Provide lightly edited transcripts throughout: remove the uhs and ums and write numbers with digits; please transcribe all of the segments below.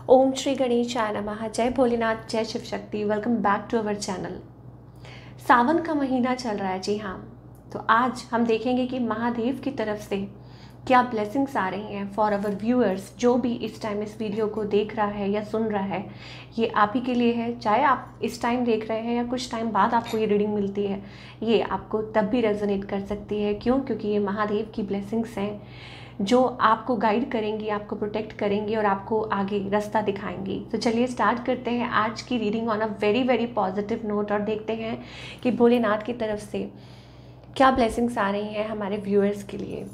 ओम श्री गणेशाय नमः। जय भोलेनाथ, जय Shiv Shakti. Welcome back to our channel. सावन का महीना चल रहा है, जी हाँ। तो आज हम देखेंगे कि महादेव की तरफ से क्या ब्लेसिंग्स आ रही हैं फॉर अवर व्यूअर्स। जो भी इस टाइम इस वीडियो को देख रहा है या सुन रहा है, ये आप ही के लिए है। चाहे आप इस टाइम देख रहे हैं या कुछ टाइम बाद आपको ये रीडिंग मिलती है, ये आपको तब भी रेजोनेट कर सकती है। क्यों? क्योंकि ये महादेव की ब्लेसिंग्स हैं जो आपको गाइड करेंगी, आपको प्रोटेक्ट करेंगी और आपको आगे रास्ता दिखाएंगी। तो चलिए स्टार्ट करते हैं आज की reading on a very very positive note और देखते हैं कि भोलेनाथ की तरफ से क्या ब्लेसिंग्स आ रही हैं हमारे व्यूअर्स के लिए।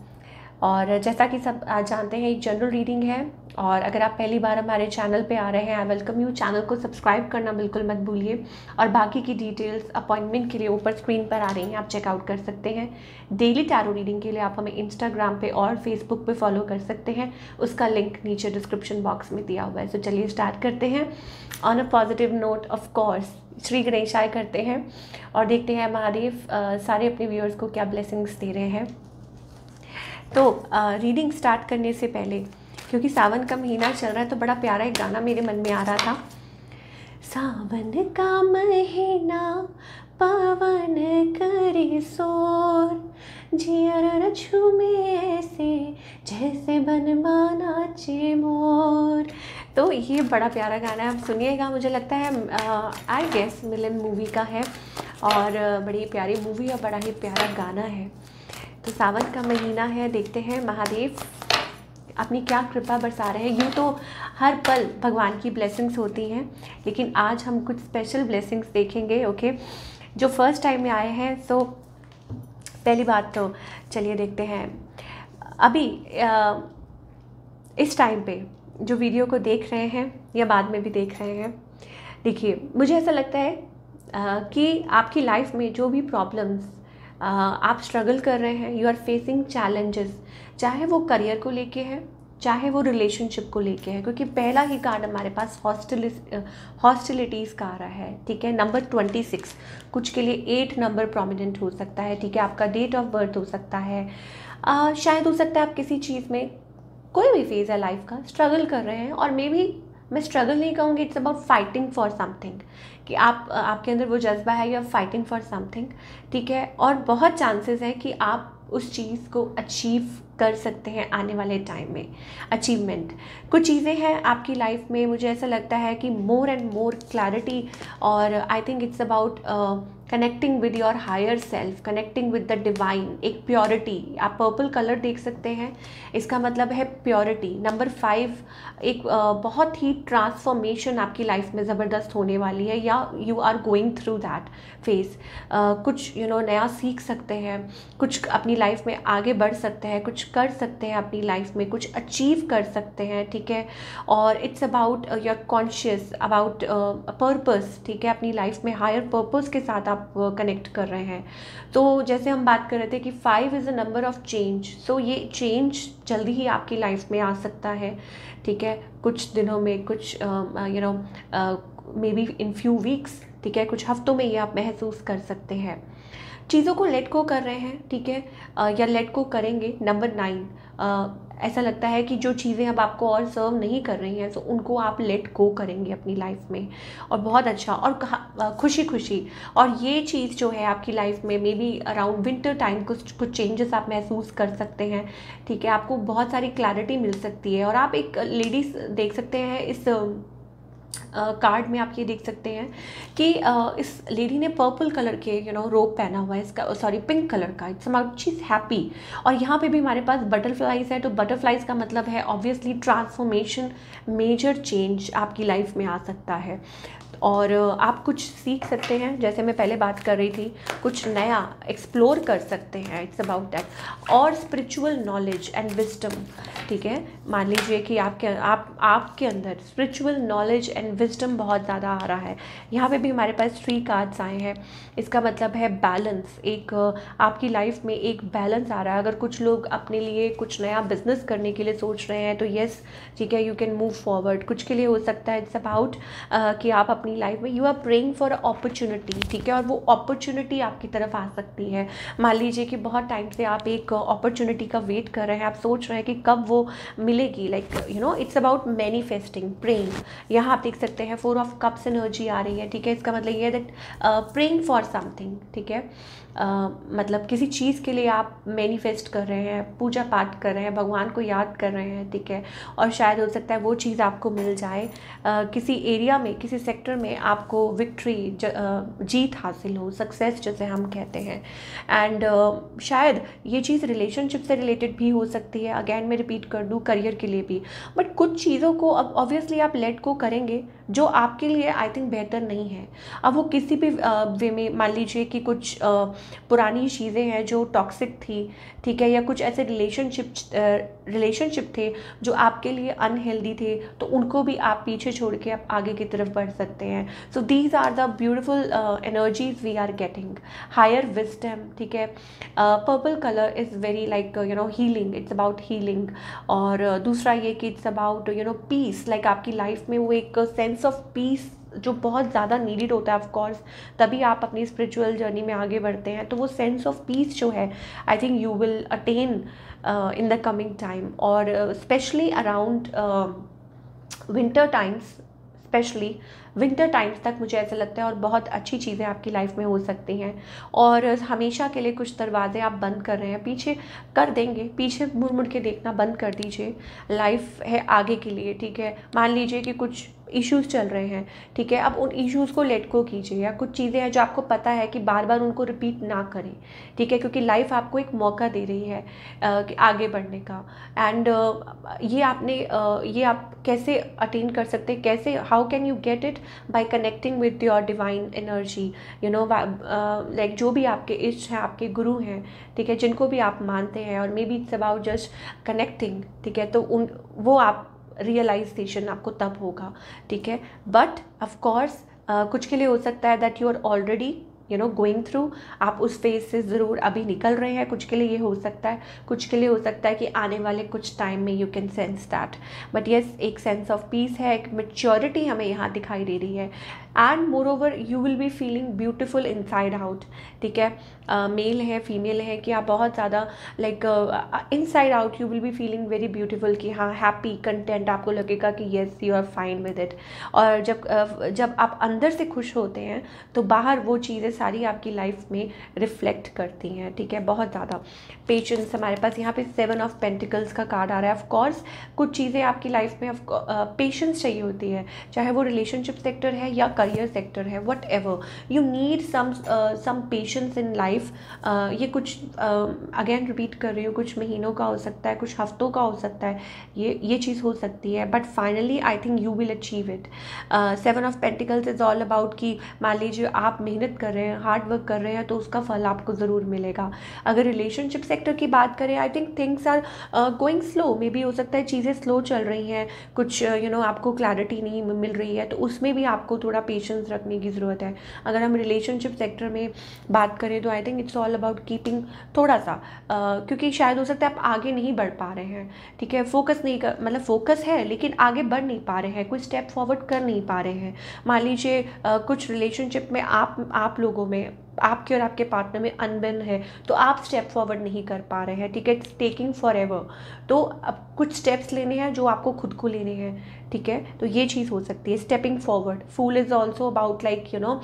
और जैसा कि सब आज जानते हैं, एक जनरल रीडिंग है और अगर आप पहली बार हमारे चैनल पे आ रहे हैं, आई वेलकम यू। चैनल को सब्सक्राइब करना बिल्कुल मत भूलिए और बाकी की डिटेल्स अपॉइंटमेंट के लिए ऊपर स्क्रीन पर आ रही हैं, आप चेकआउट कर सकते हैं। डेली टैरो रीडिंग के लिए आप हमें इंस्टाग्राम पे और फेसबुक पे फॉलो कर सकते हैं, उसका लिंक नीचे डिस्क्रिप्शन बॉक्स में दिया हुआ है। तो चलिए स्टार्ट करते हैं on a positive note. Of course Shri गणेशाय करते हैं और देखते हैं महादेव सारे अपने व्यूअर्स को क्या ब्लेसिंग्स दे रहे हैं। तो रीडिंग स्टार्ट करने से पहले, क्योंकि सावन का महीना चल रहा है, तो बड़ा प्यारा एक गाना मेरे मन में आ रहा था। सावन का महीना पवन करे शोर, जियर झूमे ऐसे जैसे बनमाना नाचे मोर। तो ये बड़ा प्यारा गाना है, आप सुनिएगा। मुझे लगता है आई गेस मिलन मूवी का है और बड़ी प्यारी मूवी और बड़ा ही प्यारा गाना है। तो सावन का महीना है, देखते हैं महादेव अपनी क्या कृपा बरसा रहे हैं। यूँ तो हर पल भगवान की ब्लेसिंग्स होती हैं, लेकिन आज हम कुछ स्पेशल ब्लेसिंग्स देखेंगे। ओके, जो फर्स्ट टाइम में आए हैं, सो पहली बात तो चलिए देखते हैं। अभी इस टाइम पे जो वीडियो को देख रहे हैं या बाद में भी देख रहे हैं, देखिए मुझे ऐसा लगता है कि आपकी लाइफ में जो भी प्रॉब्लम्स आप स्ट्रगल कर रहे हैं, यू आर फेसिंग चैलेंजेस, चाहे वो करियर को लेके है, चाहे वो रिलेशनशिप को लेके है। क्योंकि पहला ही कार्ड हमारे पास हॉस्टिलिटीज़ का आ रहा है, ठीक है। नंबर 26, कुछ के लिए 8 नंबर प्रोमिनेंट हो सकता है, ठीक है। आपका डेट ऑफ बर्थ हो सकता है, शायद हो सकता है आप किसी चीज़ में, कोई भी फेज़ है लाइफ का, स्ट्रगल कर रहे हैं। और मे बी मैं स्ट्रगल नहीं कहूँगी, it's about fighting for something, कि आपके अंदर वो जज्बा है, you are fighting for something, ठीक है। और बहुत चांसेस है कि आप उस चीज़ को अचीव कर सकते हैं आने वाले टाइम में। अचीवमेंट कुछ चीज़ें हैं आपकी लाइफ में, मुझे ऐसा लगता है कि मोर एंड मोर क्लैरिटी, और I think it's about connecting with your higher self, connecting with the divine, एक प्योरिटी। आप पर्पल कलर देख सकते हैं, इसका मतलब है प्योरिटी। नंबर 5, एक बहुत ही ट्रांसफॉर्मेशन आपकी लाइफ में ज़बरदस्त होने वाली है, या you are going through that phase. कुछ नया सीख सकते हैं, कुछ अपनी लाइफ में आगे बढ़ सकते हैं, कुछ कर सकते हैं अपनी लाइफ में, कुछ अचीव कर सकते हैं, ठीक है। और it's about your conscious, about purpose, ठीक है। अपनी लाइफ में हायर पर्पस के साथ आप कनेक्ट कर रहे हैं। तो जैसे हम बात कर रहे थे कि 5 is a number of change, so ये चेंज जल्दी ही आपकी लाइफ में आ सकता है, ठीक है। कुछ दिनों में, कुछ may be in few weeks, ठीक है, कुछ हफ्तों में ये आप महसूस कर सकते हैं। चीज़ों को लेट गो कर रहे हैं, ठीक है, या लेट गो करेंगे। नंबर 9, ऐसा लगता है कि जो चीज़ें अब आपको और सर्व नहीं कर रही हैं, तो उनको आप लेट गो करेंगे अपनी लाइफ में, और बहुत अच्छा और खुशी खुशी। और ये चीज़ जो है आपकी लाइफ में, may be around winter time कुछ चेंजेस आप महसूस कर सकते हैं, ठीक है। आपको बहुत सारी क्लैरिटी मिल सकती है। और आप एक लेडीज़ देख सकते हैं इस कार्ड में, आप ये देख सकते हैं कि इस लेडी ने पर्पल कलर के रोब पहना हुआ है, इसका सॉरी पिंक कलर का। It's about she is happy. और यहाँ पे भी हमारे पास बटरफ्लाइज है, तो बटरफ्लाइज का मतलब है ऑब्वियसली ट्रांसफॉर्मेशन, मेजर चेंज आपकी लाइफ में आ सकता है। और आप कुछ सीख सकते हैं, जैसे मैं पहले बात कर रही थी, कुछ नया एक्सप्लोर कर सकते हैं, इट्स अबाउट दैट। और स्पिरिचुअल नॉलेज एंड विजडम, ठीक है। मान लीजिए कि आपके अंदर स्पिरिचुअल नॉलेज एंड विजडम बहुत ज़्यादा आ रहा है। यहाँ पे भी हमारे पास 3 कार्ड्स आए हैं। इसका मतलब है बैलेंस, एक आपकी लाइफ में एक बैलेंस आ रहा है। अगर कुछ लोग अपने लिए कुछ नया बिजनेस करने के लिए सोच रहे हैं तो येस, ठीक है, यू कैन मूव फॉरवर्ड। कुछ के लिए हो सकता है इट्स अबाउट कि आप अपनी लाइफ में you are praying for opportunity, ठीक है, और वो अपॉर्चुनिटी आपकी तरफ आ सकती है। मान लीजिए कि बहुत टाइम से आप एक अपॉर्चुनिटी का वेट कर रहे हैं, आप सोच रहे हैं कि कब वो मिलेगी, like you no it's about manifesting, praying. यहाँ आप देख सकते हैं 4 ऑफ कप्स एनर्जी आ रही है, ठीक है। इसका मतलब ये है दैट प्रेइंग फॉर समथिंग, ठीक है। मतलब किसी चीज़ के लिए आप मैनिफेस्ट कर रहे हैं, पूजा पाठ कर रहे हैं, भगवान को याद कर रहे हैं, ठीक है, और शायद हो सकता है वो चीज़ आपको मिल जाए। किसी एरिया में, किसी सेक्टर में आपको विक्ट्री, जीत हासिल हो, सक्सेस जैसे हम कहते हैं। एंड शायद ये चीज़ रिलेशनशिप से रिलेटेड भी हो सकती है। अगेन मैं रिपीट कर दूँ, करियर के लिए भी। बट कुछ चीज़ों को अब ऑब्वियसली आप लेट गो करेंगे जो आपके लिए आई थिंक बेहतर नहीं है। अब वो किसी भी वे में, मान लीजिए कि कुछ पुरानी चीज़ें हैं जो टॉक्सिक थी, ठीक है, या कुछ ऐसे रिलेशनशिप थे जो आपके लिए अनहेल्दी थे, तो उनको भी आप पीछे छोड़ के आप आगे की तरफ बढ़ सकते हैं। So these are the beautiful energies we are getting. Higher wisdom, ठीक है। Purple colour is very like you know healing, it's about healing. और दूसरा ये कि it's about you know peace, like आपकी लाइफ में वो एक सेंस ऑफ पीस जो बहुत ज़्यादा नीडेड होता है। ऑफ कोर्स तभी आप अपनी स्पिरिचुअल जर्नी में आगे बढ़ते हैं। तो वो सेंस ऑफ पीस जो है I think you will attain in the coming time, और specially around winter times, specially winter times तक मुझे ऐसा लगता है, और बहुत अच्छी चीज़ें आपकी लाइफ में हो सकती हैं। और हमेशा के लिए कुछ दरवाजे आप बंद कर रहे हैं, पीछे कर देंगे, पीछे मुड़ मुड़ के देखना बंद कर दीजिए। लाइफ है आगे के लिए, ठीक है। मान लीजिए कि कुछ इश्यूज़ चल रहे हैं, ठीक है, अब उन इश्यूज़ को लेट गो कीजिए, या कुछ चीज़ें हैं जो आपको पता है कि बार बार उनको रिपीट ना करें, ठीक है, क्योंकि लाइफ आपको एक मौका दे रही है कि आगे बढ़ने का। एंड ये आप कैसे अटेन कर सकते हैं, कैसे, how can you get it, bye connecting with your divine energy, you know, like जो भी आपके इष्ट हैं, आपके गुरु हैं, ठीक है, जिनको भी आप मानते हैं, और may be it's about just connecting, ठीक है, तो वो आप रियलाइजेशन आपको तब होगा, ठीक है। बट ऑफ कोर्स कुछ के लिए हो सकता है that you are already you know going through, आप उस फेज से ज़रूर अभी निकल रहे हैं। कुछ के लिए ये हो सकता है, कुछ के लिए हो सकता है कि आने वाले कुछ टाइम में you can sense that. But yes, एक सेंस ऑफ पीस है, एक मेच्योरिटी हमें यहाँ दिखाई दे रही है। And more over you will be feeling beautiful inside out, ठीक है। मेल है, फीमेल है, कि आप बहुत ज़्यादा like inside out you will be feeling very beautiful, कि हाँ हैप्पी, कंटेंट, आपको लगेगा कि yes you are fine with it. और जब आप अंदर से खुश होते हैं तो बाहर वो चीज़ें सारी आपकी लाइफ में रिफ्लेक्ट करती हैं, ठीक है, बहुत ज़्यादा। पेशेंस हमारे पास यहाँ पे 7 ऑफ पेंटिकल्स का कार्ड आ रहा है। ऑफ कोर्स कुछ चीज़ें आपकी लाइफ में पेशेंस चाहिए होती है, चाहे वो रिलेशनशिप सेक्टर है या करियर सेक्टर है, whatever, you need some patience in life. ये कुछ अगेन रिपीट कर रही हूँ, कुछ महीनों का हो सकता है, कुछ हफ्तों का हो सकता है, ये चीज़ हो सकती है, but finally I think you will achieve it. 7 of pentacles is all about कि मान लीजिए आप मेहनत कर रहे हैं, हार्ड वर्क कर रहे हैं, तो उसका फल आपको ज़रूर मिलेगा। अगर रिलेशनशिप सेक्टर की बात करें, I think things are going slow, maybe हो सकता है चीज़ें स्लो चल रही हैं, कुछ यू नो आपको क्लैरिटी नहीं मिल रही है, तो उसमें भी आपको थोड़ा पेशेंस रखने की ज़रूरत है। अगर हम रिलेशनशिप सेक्टर में बात करें तो आई think it's all about keeping थोड़ा सा, क्योंकि शायद हो सकता है आप आगे नहीं बढ़ पा रहे हैं, ठीक है, फोकस नहीं कर, मतलब फोकस है लेकिन आगे बढ़ नहीं पा रहे हैं, कोई स्टेप फॉरवर्ड कर नहीं पा रहे हैं। मान लीजिए कुछ रिलेशनशिप में आप लोगों में, आपके और आपके पार्टनर में अनबन है, तो आप स्टेप फॉरवर्ड नहीं कर पा रहे हैं, ठीक है, इट्स टेकिंग फॉर एवर। तो अब कुछ स्टेप्स लेने हैं जो आपको खुद को लेने हैं, ठीक है, तो ये चीज़ हो सकती है, stepping forward. Fool is also about like you know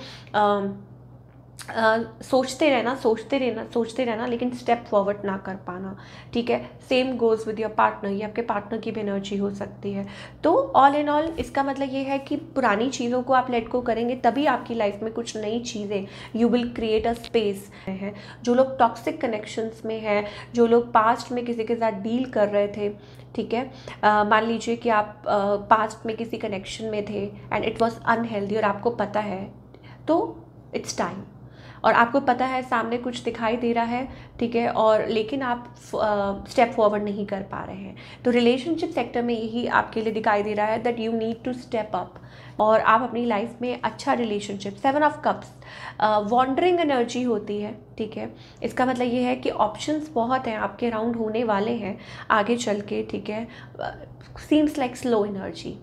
सोचते रहना लेकिन स्टेप फॉरवर्ड ना कर पाना, ठीक है। Same goes with your partner, ये आपके पार्टनर की भी एनर्जी हो सकती है। तो ऑल इन ऑल इसका मतलब ये है कि पुरानी चीज़ों को आप लेट गो करेंगे तभी आपकी लाइफ में कुछ नई चीज़ें, you will create a space है। जो लोग टॉक्सिक कनेक्शंस में हैं, जो लोग पास्ट में किसी के साथ डील कर रहे थे, ठीक है, मान लीजिए कि आप पास्ट में किसी कनेक्शन में थे एंड इट वॉज अनहेल्दी और आपको पता है, तो इट्स टाइम। और आपको पता है सामने कुछ दिखाई दे रहा है, ठीक है, और लेकिन आप स्टेप फॉरवर्ड नहीं कर पा रहे हैं। तो रिलेशनशिप सेक्टर में यही आपके लिए दिखाई दे रहा है that you need to step up और आप अपनी लाइफ में अच्छा relationship. 7 of cups wandering energy होती है, ठीक है। इसका मतलब ये है कि ऑप्शंस बहुत हैं आपके अराउंड होने वाले हैं आगे चल के, ठीक है। Seems like slow energy.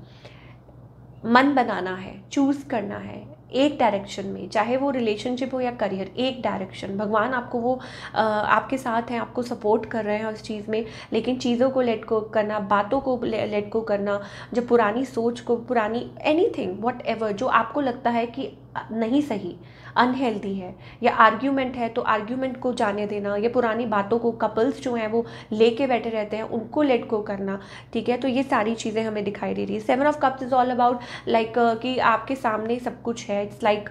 मन बनाना है, चूज़ करना है एक डायरेक्शन में, चाहे वो रिलेशनशिप हो या करियर, एक डायरेक्शन। भगवान आपको वो आपके साथ हैं, आपको सपोर्ट कर रहे हैं उस चीज़ में, लेकिन चीज़ों को लेट को करना, बातों को लेट को करना, जो पुरानी सोच को, पुरानी एनीथिंग वॉट एवर जो आपको लगता है कि नहीं सही, अनहेल्दी है, या आर्ग्यूमेंट है तो आर्ग्यूमेंट को जाने देना, या पुरानी बातों को कपल्स जो हैं वो लेके बैठे रहते हैं उनको लेट को करना, ठीक है। तो ये सारी चीज़ें हमें दिखाई दे रही है। 7 of cups is all about like कि आपके सामने सब कुछ है। इट्स लाइक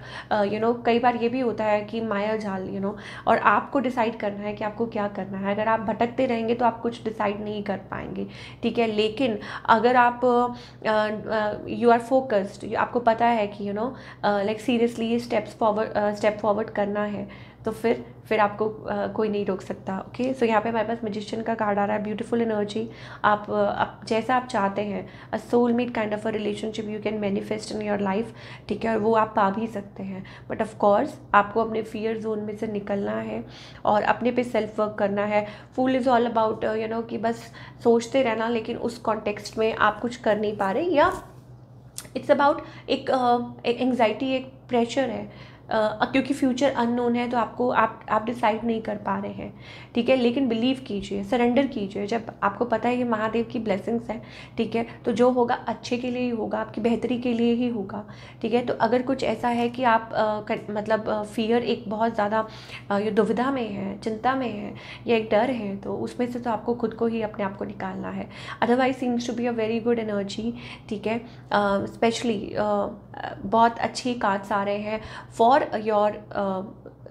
कई बार ये भी होता है कि माया जाल और आपको डिसाइड करना है कि आपको क्या करना है। अगर आप भटकते रहेंगे तो आप कुछ डिसाइड नहीं कर पाएंगे, ठीक है। लेकिन अगर आप यू आर फोकस्ड, आपको पता है कि लाइक सीरियसली ये स्टेप फॉरवर्ड करना है, तो फिर आपको कोई नहीं रोक सकता। ओके, सो यहाँ पे हमारे पास मैजिशियन का कार्ड आ रहा है, ब्यूटीफुल एनर्जी। आप जैसा आप चाहते हैं, अ soulmate kind of a relationship you can manifest in your life, ठीक है, और वो आप पा भी सकते हैं। बट ऑफ कोर्स आपको अपने फियर जोन में से निकलना है और अपने पे सेल्फ वर्क करना है। फूल इज़ ऑल अबाउट कि बस सोचते रहना, लेकिन उस कॉन्टेक्स्ट में आप कुछ कर नहीं पा रहे, या इट्स अबाउट एक एंग्जाइटी, एक प्रेशर है, क्योंकि फ्यूचर अननोन है, तो आप डिसाइड नहीं कर पा रहे हैं, ठीक है। लेकिन बिलीव कीजिए, सरेंडर कीजिए। जब आपको पता है कि महादेव की ब्लेसिंग्स हैं, ठीक है, तो जो होगा अच्छे के लिए ही होगा, आपकी बेहतरी के लिए ही होगा, ठीक है। तो अगर कुछ ऐसा है कि आप फियर एक बहुत ज़्यादा ये दुविधा में है, चिंता में है, या एक डर है, तो उसमें से तो आपको खुद को ही अपने आप को निकालना है। Otherwise seems to be a very good energy, ठीक है। स्पेशली बहुत अच्छी कार्ड्स आ रहे हैं फॉर योर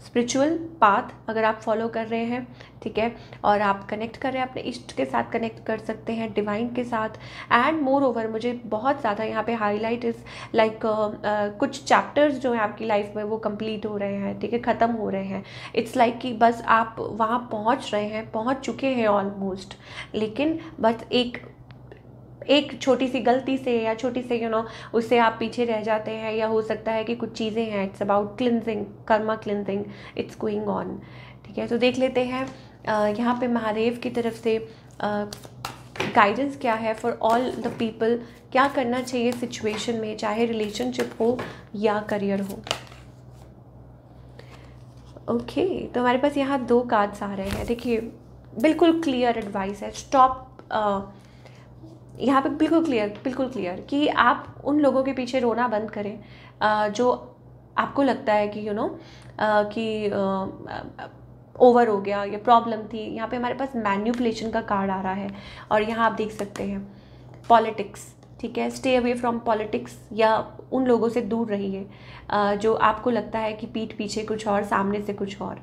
स्पिरिचुअल पाथ, अगर आप फॉलो कर रहे हैं, ठीक है, और आप कनेक्ट कर रहे हैं, अपने इष्ट के साथ कनेक्ट कर सकते हैं, डिवाइन के साथ। एंड मोर ओवर मुझे बहुत ज़्यादा यहाँ पे हाईलाइट इज़ लाइक कुछ चैप्टर्स जो हैं आपकी लाइफ में वो कंप्लीट हो रहे हैं, ठीक है, ख़त्म हो रहे हैं। इट्स लाइक कि बस आप वहाँ पहुँच रहे हैं, पहुँच चुके हैं ऑलमोस्ट, लेकिन बस एक छोटी सी गलती से या छोटी से उससे आप पीछे रह जाते हैं, या हो सकता है कि कुछ चीज़ें हैं। It's about cleansing, Karma cleansing, it's going on, ठीक है। तो देख लेते हैं यहाँ पे महादेव की तरफ से गाइडेंस क्या है फॉर ऑल द पीपल, क्या करना चाहिए सिचुएशन में, चाहे रिलेशनशिप हो या करियर हो। ओके, तो हमारे पास यहाँ 2 कार्ड्स आ रहे हैं। देखिए, बिल्कुल क्लियर एडवाइस है। स्टॉप, यहाँ पे बिल्कुल क्लियर कि आप उन लोगों के पीछे रोना बंद करें जो आपको लगता है कि कि ओवर हो गया, या प्रॉब्लम थी। यहाँ पे हमारे पास मैन्युपुलेशन का कार्ड आ रहा है, और यहाँ आप देख सकते हैं पॉलिटिक्स, ठीक है। स्टे अवे फ्रॉम पॉलिटिक्स, या उन लोगों से दूर रहिए जो आपको लगता है कि पीठ पीछे कुछ और, सामने से कुछ और,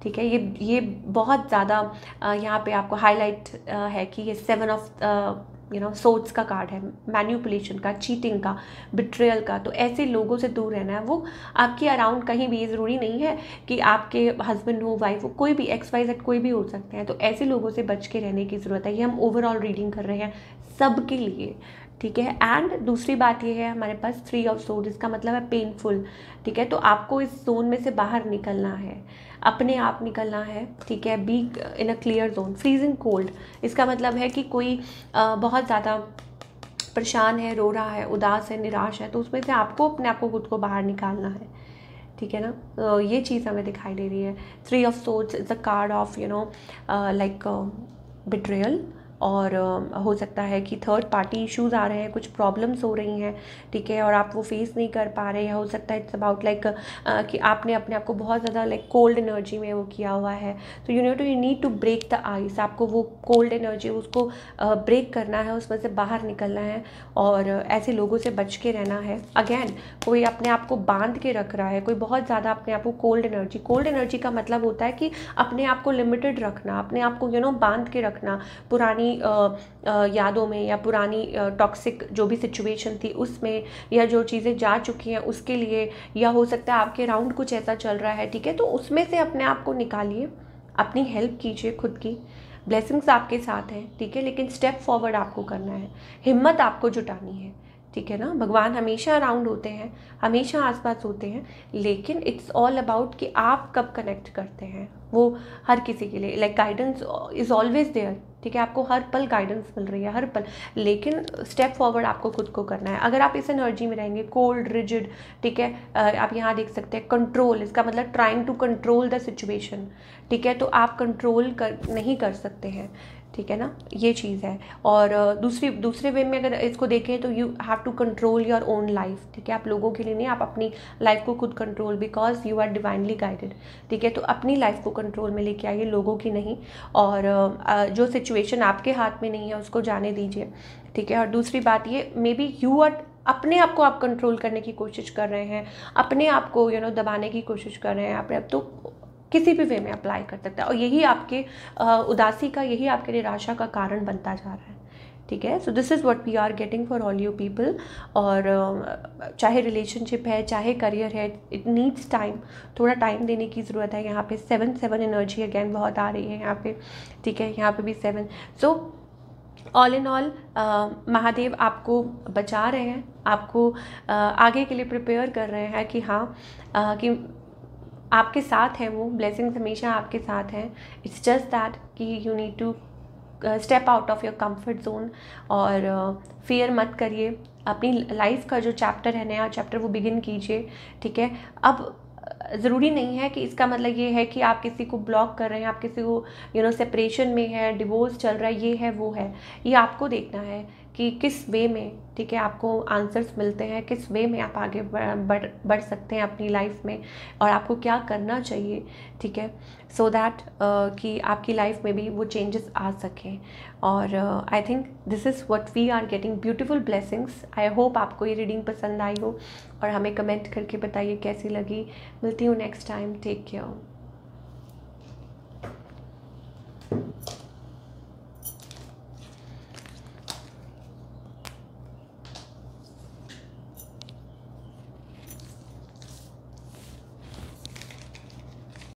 ठीक है। ये बहुत ज़्यादा यहाँ पे आपको हाईलाइट है कि ये 7 ऑफ सोर्ड्स का कार्ड है, मैन्युपुलेशन का, चीटिंग का, बिट्रेयल का। तो ऐसे लोगों से दूर रहना है। वो आपके अराउंड कहीं भी, ज़रूरी नहीं है कि आपके हस्बैंड हो, वाइफ हो, कोई भी XYZ कोई भी हो सकते हैं। तो ऐसे लोगों से बच के रहने की ज़रूरत है। ये हम ओवरऑल रीडिंग कर रहे हैं सबके लिए, ठीक है। एंड दूसरी बात ये है, हमारे पास 3 ऑफ सोर्ड, इसका मतलब है पेनफुल, ठीक है। तो आपको इस जोन में से बाहर निकलना है, अपने आप निकलना है, ठीक है। Be in a clear zone. Freezing cold, इसका मतलब है कि कोई बहुत ज़्यादा परेशान है, रो रहा है, उदास है, निराश है, तो उसमें से आपको अपने आप को, खुद को बाहर निकालना है, ठीक है ना। तो ये चीज़ हमें दिखाई दे रही है। 3 of swords is a card of like betrayal, और हो सकता है कि थर्ड पार्टी इश्यूज़ आ रहे हैं, कुछ प्रॉब्लम्स हो रही हैं, ठीक है, और आप वो फेस नहीं कर पा रहे हैं। हो सकता है इट्स अबाउट लाइक कि आपने अपने आप को बहुत ज़्यादा लाइक कोल्ड एनर्जी में वो किया हुआ है। तो you need to break the ice. आपको वो कोल्ड एनर्जी उसको ब्रेक करना है, उसमें से बाहर निकलना है, और ऐसे लोगों से बच के रहना है। अगेन, कोई अपने आप को बांध के रख रहा है, कोई बहुत ज़्यादा अपने आप को कोल्ड एनर्जी का मतलब होता है कि अपने आप को लिमिटेड रखना, अपने आप को बांध के रखना, पुरानी पुरानी यादों में या पुरानी टॉक्सिक जो भी सिचुएशन थी उसमें, या जो चीज़ें जा चुकी हैं उसके लिए, या हो सकता है आपके अराउंड कुछ ऐसा चल रहा है, ठीक है, तो उसमें से अपने आप को निकालिए, अपनी हेल्प कीजिए खुद की। ब्लेसिंग्स आपके साथ हैं, ठीक है, लेकिन स्टेप फॉरवर्ड आपको करना है, हिम्मत आपको जुटानी है, ठीक है ना। भगवान हमेशा अराउंड होते हैं, हमेशा आसपास होते हैं, लेकिन इट्स ऑल अबाउट कि आप कब कनेक्ट करते हैं। वो हर किसी के लिए like guidance is always there, ठीक है, आपको हर पल गाइडेंस मिल रही है, हर पल, लेकिन स्टेप फॉरवर्ड आपको खुद को करना है। अगर आप इस एनर्जी में रहेंगे कोल्ड रिजिड, ठीक है, आप यहाँ देख सकते हैं कंट्रोल, इसका मतलब trying to control the situation, ठीक है, तो आप कंट्रोल नहीं कर सकते हैं, ठीक है ना, ये चीज़ है। और दूसरे वे में अगर इसको देखें तो you have to control your own life, ठीक है, आप लोगों के लिए नहीं, आप अपनी लाइफ को खुद control, because you are divinely guided, ठीक है, तो अपनी लाइफ को कंट्रोल में लेके आइए, लोगों की नहीं। और जो सिचुएशन आपके हाथ में नहीं है उसको जाने दीजिए, ठीक है। और दूसरी बात ये, मे बी यू आर अपने आप को आप कंट्रोल करने की कोशिश कर रहे हैं, अपने आप को दबाने की कोशिश कर रहे हैं अपने आप, तो किसी भी वे में अप्लाई कर सकता है, और यही आपके उदासी का, यही आपके निराशा का कारण बनता जा रहा है, ठीक है। So this is what we are getting for all you people. और चाहे रिलेशनशिप है, चाहे करियर है, इट नीड्स टाइम, थोड़ा टाइम देने की ज़रूरत है। यहाँ पे 7 एनर्जी अगेन बहुत आ रही है यहाँ पे, ठीक है, यहाँ पे भी 7। So all in all Mahadev आपको बचा रहे हैं, आपको आगे के लिए प्रिपेयर कर रहे हैं कि हाँ कि आपके साथ हैं, वो ब्लेसिंग्स हमेशा आपके साथ हैं। इट्स जस्ट दैट कि you need to step out of your comfort zone, और फियर मत करिए, अपनी लाइफ का जो चैप्टर है, नया चैप्टर, वो बिगिन कीजिए, ठीक है। अब ज़रूरी नहीं है कि इसका मतलब ये है कि आप किसी को ब्लॉक कर रहे हैं, आप किसी को सेपरेशन में है, डिवोर्स चल रहा है, ये है वो है, ये आपको देखना है कि किस वे में, ठीक है, आपको आंसर्स मिलते हैं, किस वे में आप आगे बढ़ सकते हैं अपनी लाइफ में, और आपको क्या करना चाहिए, ठीक है, सो दैट कि आपकी लाइफ में भी वो चेंजेस आ सकें। और I think this is what we are getting, beautiful blessings. I hope आपको ये रीडिंग पसंद आई हो, और हमें कमेंट करके बताइए कैसी लगी। मिलती हूँ नेक्स्ट टाइम, टेक केयर।